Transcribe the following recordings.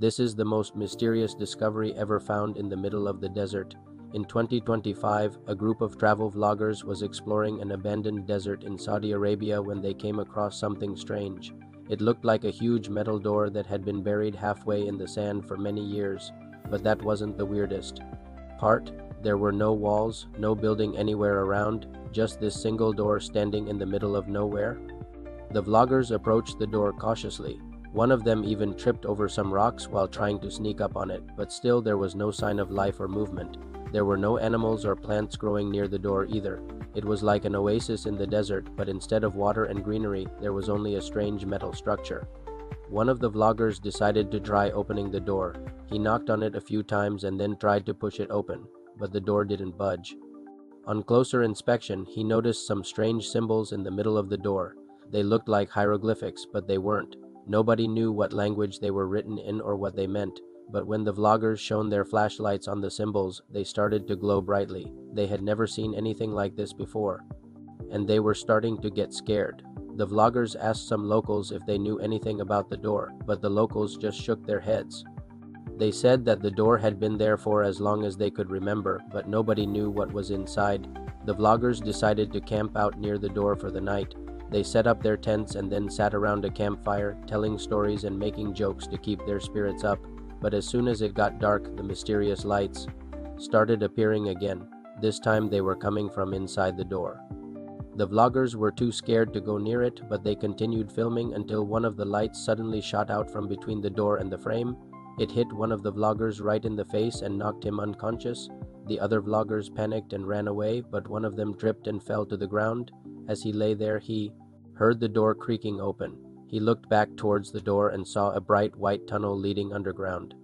This is the most mysterious discovery ever found in the middle of the desert. In 2025, a group of travel vloggers was exploring an abandoned desert in Saudi Arabia when they came across something strange. It looked like a huge metal door that had been buried halfway in the sand for many years. But that wasn't the weirdest part. There were no walls, no building anywhere around, just this single door standing in the middle of nowhere. The vloggers approached the door cautiously. One of them even tripped over some rocks while trying to sneak up on it, but still there was no sign of life or movement. There were no animals or plants growing near the door either. It was like an oasis in the desert, but instead of water and greenery, there was only a strange metal structure. One of the vloggers decided to try opening the door. He knocked on it a few times and then tried to push it open, but the door didn't budge. On closer inspection, he noticed some strange symbols in the middle of the door. They looked like hieroglyphics, but they weren't. Nobody knew what language they were written in or what they meant, but when the vloggers shone their flashlights on the symbols, they started to glow brightly. They had never seen anything like this before, and they were starting to get scared. The vloggers asked some locals if they knew anything about the door, but the locals just shook their heads. They said that the door had been there for as long as they could remember, but nobody knew what was inside. The vloggers decided to camp out near the door for the night. They set up their tents and then sat around a campfire, telling stories and making jokes to keep their spirits up. But as soon as it got dark, the mysterious lights started appearing again. This time they were coming from inside the door. The vloggers were too scared to go near it, but they continued filming until one of the lights suddenly shot out from between the door and the frame. It hit one of the vloggers right in the face and knocked him unconscious. The other vloggers panicked and ran away, but one of them tripped and fell to the ground. As he lay there, he heard the door creaking open. He looked back towards the door and saw a bright white tunnel leading underground.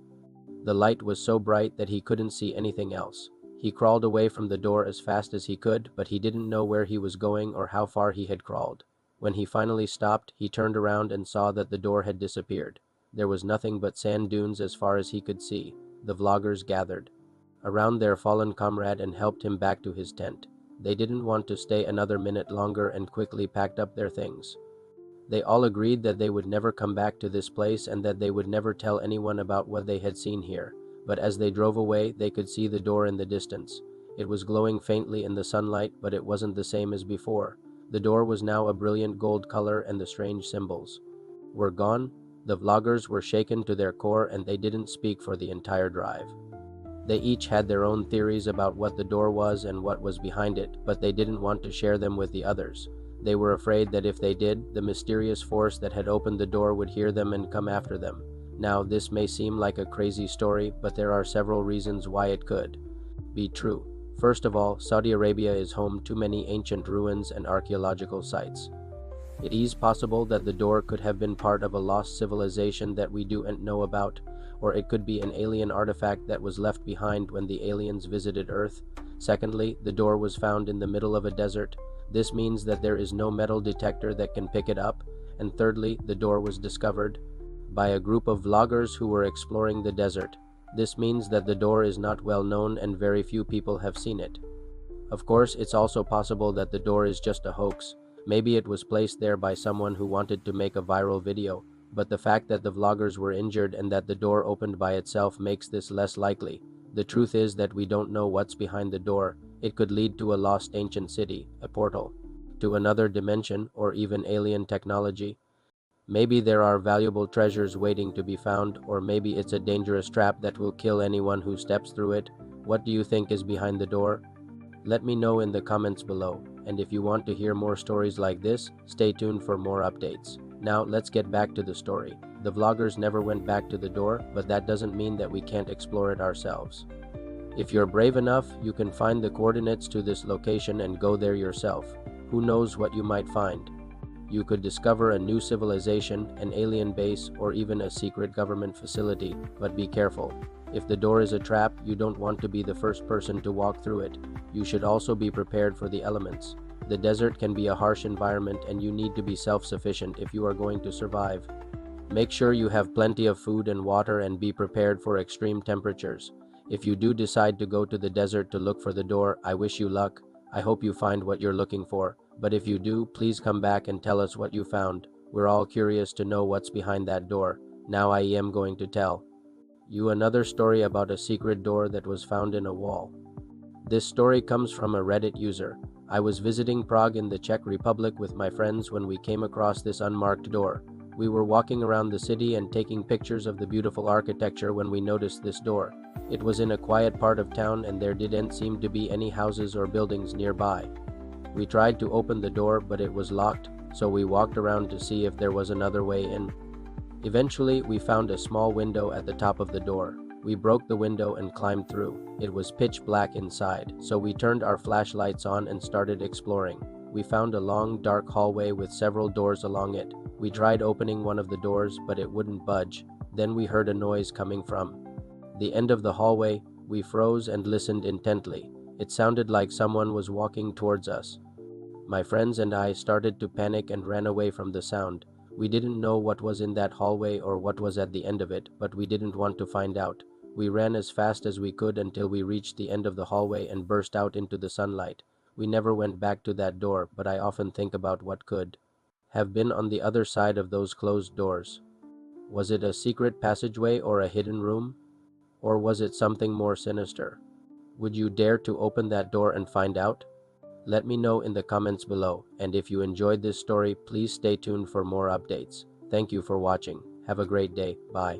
The light was so bright that he couldn't see anything else. He crawled away from the door as fast as he could, but he didn't know where he was going or how far he had crawled. When he finally stopped, he turned around and saw that the door had disappeared. There was nothing but sand dunes as far as he could see. The vloggers gathered around their fallen comrade and helped him back to his tent. They didn't want to stay another minute longer and quickly packed up their things. They all agreed that they would never come back to this place and that they would never tell anyone about what they had seen here. But as they drove away, they could see the door in the distance. It was glowing faintly in the sunlight, but it wasn't the same as before. The door was now a brilliant gold color and the strange symbols were gone. The vloggers were shaken to their core and they didn't speak for the entire drive. They each had their own theories about what the door was and what was behind it, but they didn't want to share them with the others. They were afraid that if they did, the mysterious force that had opened the door would hear them and come after them. Now, this may seem like a crazy story, but there are several reasons why it could be true. First of all, Saudi Arabia is home to many ancient ruins and archaeological sites. It is possible that the door could have been part of a lost civilization that we don't know about, or it could be an alien artifact that was left behind when the aliens visited Earth. Secondly, the door was found in the middle of a desert. This means that there is no metal detector that can pick it up. And thirdly, the door was discovered by a group of vloggers who were exploring the desert. This means that the door is not well known and very few people have seen it. Of course, it's also possible that the door is just a hoax. Maybe it was placed there by someone who wanted to make a viral video. But the fact that the vloggers were injured and that the door opened by itself makes this less likely. The truth is that we don't know what's behind the door. It could lead to a lost ancient city, a portal to another dimension, or even alien technology. Maybe there are valuable treasures waiting to be found, or maybe it's a dangerous trap that will kill anyone who steps through it. What do you think is behind the door? Let me know in the comments below. And if you want to hear more stories like this, stay tuned for more updates. Now, let's get back to the story. The vloggers never went back to the door, but that doesn't mean that we can't explore it ourselves. If you're brave enough, you can find the coordinates to this location and go there yourself. Who knows what you might find? You could discover a new civilization, an alien base, or even a secret government facility, but be careful. If the door is a trap, you don't want to be the first person to walk through it. You should also be prepared for the elements. The desert can be a harsh environment and you need to be self-sufficient if you are going to survive. Make sure you have plenty of food and water and be prepared for extreme temperatures. If you do decide to go to the desert to look for the door, I wish you luck. I hope you find what you're looking for. But if you do, please come back and tell us what you found. We're all curious to know what's behind that door. Now I am going to tell. Another story about a secret door that was found in a wall. This story comes from a Reddit user. I was visiting Prague in the Czech Republic with my friends when we came across this unmarked door. We were walking around the city and taking pictures of the beautiful architecture when we noticed this door. It was in a quiet part of town and there didn't seem to be any houses or buildings nearby. We tried to open the door, but it was locked, so we walked around to see if there was another way in. Eventually, we found a small window at the top of the door. We broke the window and climbed through. It was pitch black inside, so we turned our flashlights on and started exploring. We found a long, dark hallway with several doors along it. We tried opening one of the doors, but it wouldn't budge. Then we heard a noise coming from the end of the hallway. We froze and listened intently. It sounded like someone was walking towards us. My friends and I started to panic and ran away from the sound. We didn't know what was in that hallway or what was at the end of it, but we didn't want to find out. We ran as fast as we could until we reached the end of the hallway and burst out into the sunlight. We never went back to that door, but I often think about what could have been on the other side of those closed doors. Was it a secret passageway or a hidden room? Or was it something more sinister? Would you dare to open that door and find out? Let me know in the comments below, and if you enjoyed this story, please stay tuned for more updates. Thank you for watching. Have a great day. Bye.